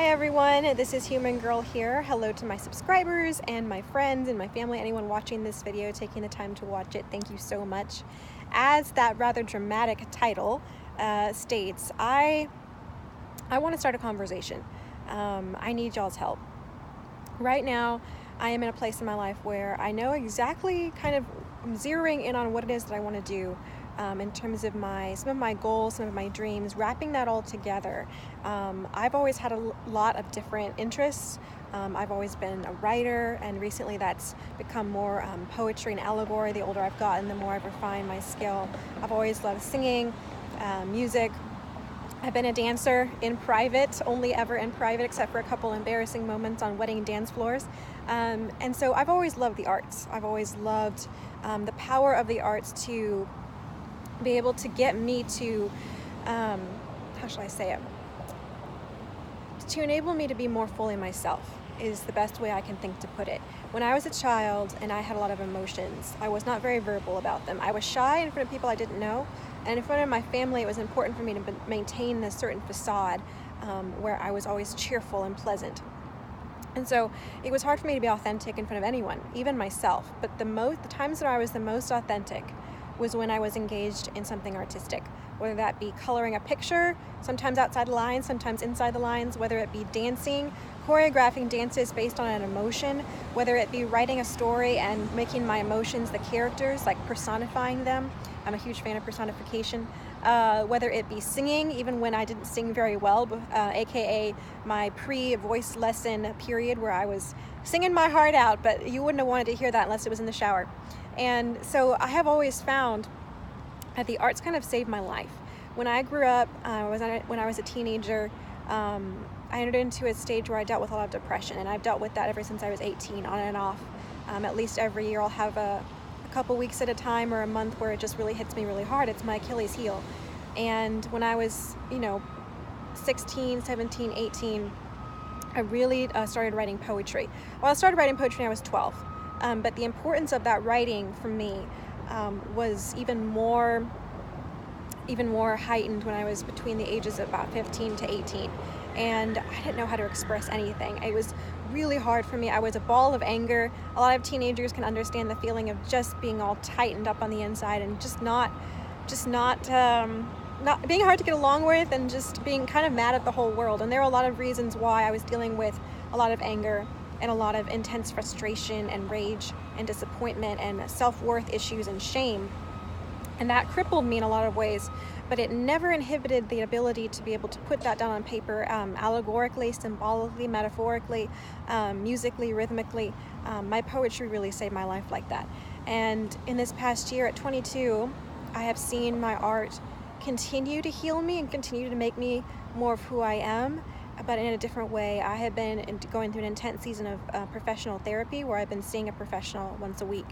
Hi everyone, this is Human Girl here. Hello to my subscribers and my friends and my family, anyone watching this video, taking the time to watch it. Thank you so much. As that rather dramatic title states, I want to start a conversation. I need y'all's help. Right now, I am in a place in my life where I know exactly I'm zeroing in on what it is that I want to do. In terms of some of my goals, some of my dreams, wrapping that all together. I've always had a lot of different interests. I've always been a writer, and recently that's become more poetry and allegory. The older I've gotten, the more I've refined my skill. I've always loved singing, music. I've been a dancer in private, only ever in private, except for a couple embarrassing moments on wedding dance floors. And so I've always loved the arts. I've always loved the power of the arts to be able to get me to, how shall I say it? To enable me to be more fully myself is the best way I can think to put it. When I was a child and I had a lot of emotions, I was not very verbal about them. I was shy in front of people I didn't know, and in front of my family it was important for me to maintain this certain facade where I was always cheerful and pleasant. And so it was hard for me to be authentic in front of anyone, even myself. But the times that I was the most authentic was when I was engaged in something artistic, whether that be coloring a picture, sometimes outside the lines, sometimes inside the lines, whether it be dancing, choreographing dances based on an emotion, whether it be writing a story and making my emotions the characters, like personifying them. I'm a huge fan of personification. Whether it be singing, even when I didn't sing very well, aka my pre-voice lesson period where I was singing my heart out, but you wouldn't have wanted to hear that unless it was in the shower. And so I have always found that the arts kind of saved my life. When I grew up, when I was a teenager, I entered into a stage where I dealt with a lot of depression, and I've dealt with that ever since I was 18, on and off. At least every year I'll have a couple weeks at a time or a month where it just really hits me really hard. It's my Achilles heel. And when I was, 16, 17, 18, I really started writing poetry. Well, I started writing poetry when I was 12. But the importance of that writing for me was even more heightened when I was between the ages of about 15 to 18. And I didn't know how to express anything. It was really hard for me. I was a ball of anger. A lot of teenagers can understand the feeling of just being all tightened up on the inside and just not being hard to get along with, and just being kind of mad at the whole world. And there are a lot of reasons why I was dealing with a lot of anger and a lot of intense frustration and rage and disappointment and self-worth issues and shame. And that crippled me in a lot of ways, but it never inhibited the ability to be able to put that down on paper, allegorically, symbolically, metaphorically, musically, rhythmically. My poetry really saved my life like that. And in this past year at 22, I have seen my art continue to heal me and continue to make me more of who I am, but in a different way. I have been going through an intense season of professional therapy where I've been seeing a professional once a week.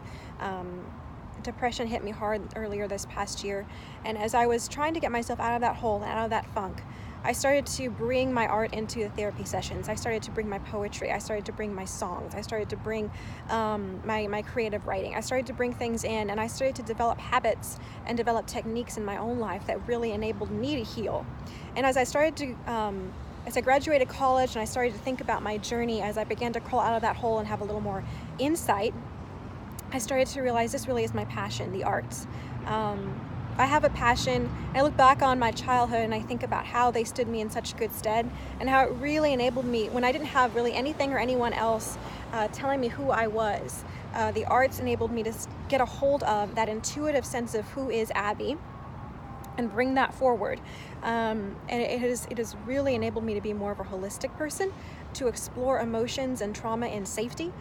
Depression hit me hard earlier this past year, and as I was trying to get myself out of that hole, out of that funk, I started to bring my art into the therapy sessions. I started to bring my poetry. I started to bring my songs. I started to bring my creative writing. I started to bring things in, and I started to develop habits and develop techniques in my own life that really enabled me to heal. And as I graduated college and I started to think about my journey, as I began to crawl out of that hole and have a little more insight, I started to realize this really is my passion, the arts. I have a passion. I look back on my childhood and I think about how they stood me in such good stead, and how it really enabled me when I didn't have really anything or anyone else telling me who I was. The arts enabled me to get a hold of that intuitive sense of who is Abby and bring that forward. And it has really enabled me to be more of a holistic person, to explore emotions and trauma in safety,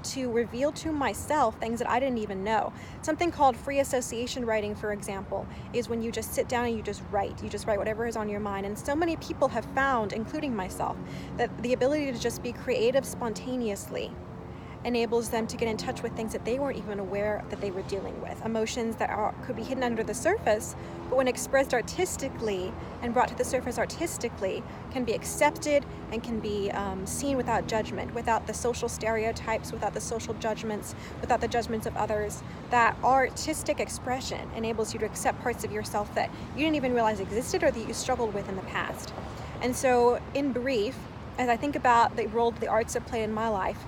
to reveal to myself things that I didn't even know. Something called free association writing, for example, is when you just sit down and you just write. You just write whatever is on your mind. And so many people have found, including myself, that the ability to just be creative spontaneously enables them to get in touch with things that they weren't even aware that they were dealing with. Emotions that could be hidden under the surface, but when expressed artistically and brought to the surface artistically, can be accepted and can be seen without judgment, without the social stereotypes, without the social judgments, without the judgments of others. That artistic expression enables you to accept parts of yourself that you didn't even realize existed or that you struggled with in the past. And so, in brief, as I think about the role the arts have played in my life,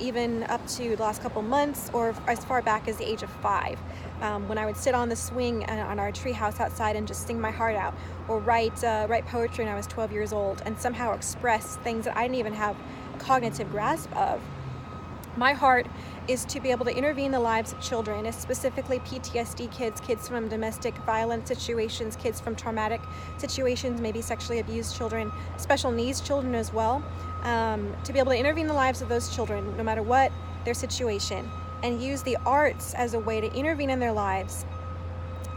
even up to the last couple months, or as far back as the age of 5, when I would sit on the swing on our treehouse outside and just sing my heart out, or write poetry when I was 12 years old, and somehow express things that I didn't even have cognitive grasp of. My heart is to be able to intervene in the lives of children, specifically PTSD kids, kids from domestic violence situations, kids from traumatic situations, maybe sexually abused children, special needs children as well, to be able to intervene in the lives of those children, no matter what their situation, and use the arts as a way to intervene in their lives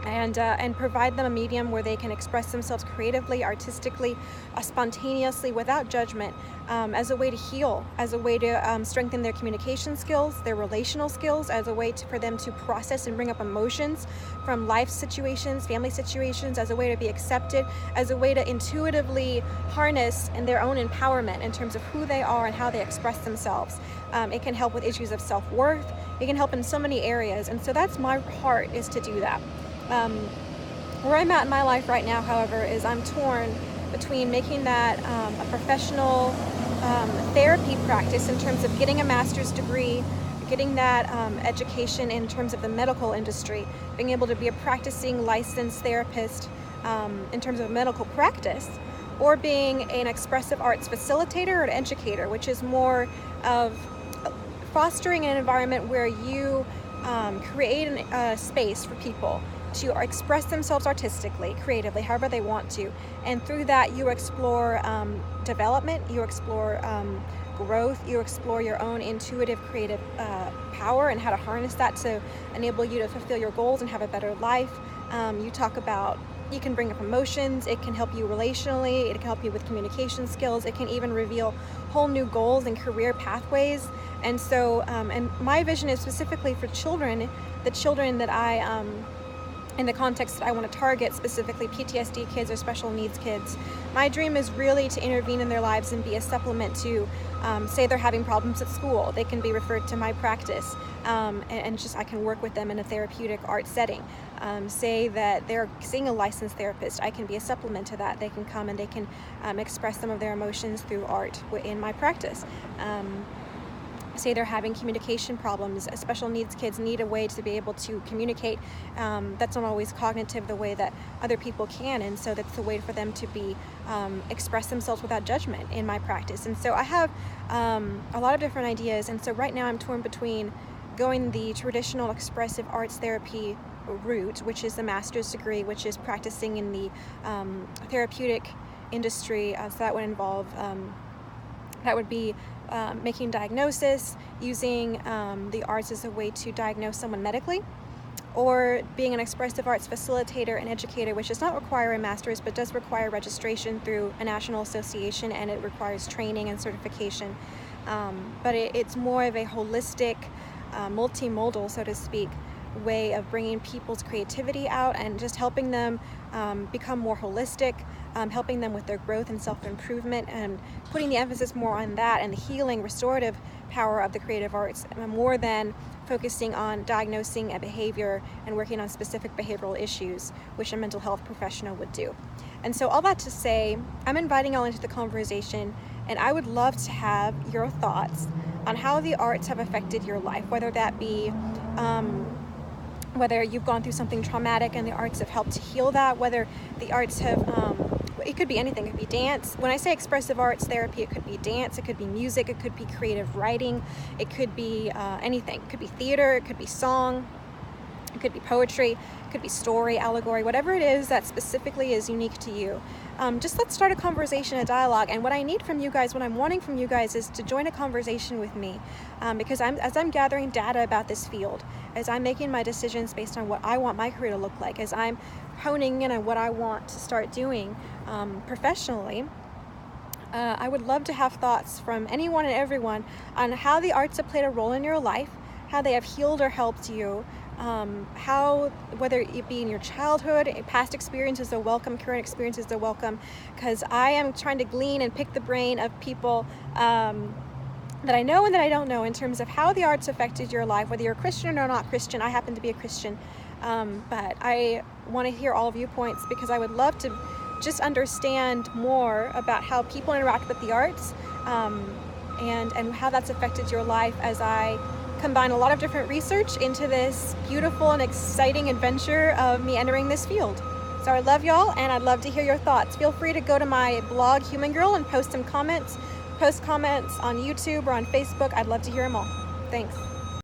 and provide them a medium where they can express themselves creatively, artistically, spontaneously, without judgment, as a way to heal, as a way to strengthen their communication skills, their relational skills, as a way for them to process and bring up emotions from life situations, family situations, as a way to be accepted, as a way to intuitively harness in their own empowerment in terms of who they are and how they express themselves. It can help with issues of self-worth. It can help in so many areas, and so that's my heart, is to do that. Where I'm at in my life right now, however, is I'm torn between making that a professional therapy practice in terms of getting a master's degree, getting that education in terms of the medical industry, being able to be a practicing licensed therapist in terms of medical practice, or being an expressive arts facilitator or an educator, which is more of fostering an environment where you create a space for people to express themselves artistically, creatively, however they want to. And through that, you explore development, you explore growth, you explore your own intuitive, creative power and how to harness that to enable you to fulfill your goals and have a better life. You talk about, you can bring up emotions, it can help you relationally, it can help you with communication skills, it can even reveal whole new goals and career pathways. And so, and my vision is specifically for children, the children that I, in the context that I want to target, specifically PTSD kids or special needs kids. My dream is really to intervene in their lives and be a supplement to, say they're having problems at school, they can be referred to my practice, and just I can work with them in a therapeutic art setting. Say that they're seeing a licensed therapist, I can be a supplement to that. They can come and they can express some of their emotions through art in my practice. Say they're having communication problems. Special needs kids need a way to be able to communicate that's not always cognitive the way that other people can, and so that's the way for them to be express themselves without judgment in my practice. And so I have a lot of different ideas, and so right now I'm torn between going the traditional expressive arts therapy route, which is the master's degree, which is practicing in the therapeutic industry, so that would involve that would be making diagnosis, using the arts as a way to diagnose someone medically, or being an expressive arts facilitator and educator, which does not require a master's but does require registration through a national association, and it requires training and certification. But it's more of a holistic, multimodal, so to speak, way of bringing people's creativity out and just helping them become more holistic, helping them with their growth and self-improvement, and putting the emphasis more on that and the healing, restorative power of the creative arts, more than focusing on diagnosing a behavior and working on specific behavioral issues, which a mental health professional would do. And so all that to say, I'm inviting y'all into the conversation, and I would love to have your thoughts on how the arts have affected your life, whether that be whether you've gone through something traumatic and the arts have helped to heal that, whether the arts have, it could be anything. It could be dance. When I say expressive arts therapy, it could be dance, it could be music, it could be creative writing, it could be anything. It could be theater, it could be song, it could be poetry, it could be story, allegory, whatever it is that specifically is unique to you. Just let's start a conversation, a dialogue. And what I need from you guys, what I'm wanting from you guys, is to join a conversation with me, because as I'm gathering data about this field, as I'm making my decisions based on what I want my career to look like, as I'm honing in on what I want to start doing professionally, I would love to have thoughts from anyone and everyone on how the arts have played a role in your life, how they have healed or helped you, how, whether it be in your childhood, past experiences are welcome, current experiences are welcome, because I am trying to glean and pick the brain of people that I know and that I don't know in terms of how the arts affected your life, whether you're a Christian or not Christian. I happen to be a Christian, but I want to hear all viewpoints, because I would love to just understand more about how people interact with the arts, and how that's affected your life as I combine a lot of different research into this beautiful and exciting adventure of me entering this field. So I love y'all, and I'd love to hear your thoughts. Feel free to go to my blog, Human Girl, and post some comments. Post comments on YouTube or on Facebook. I'd love to hear them all. Thanks.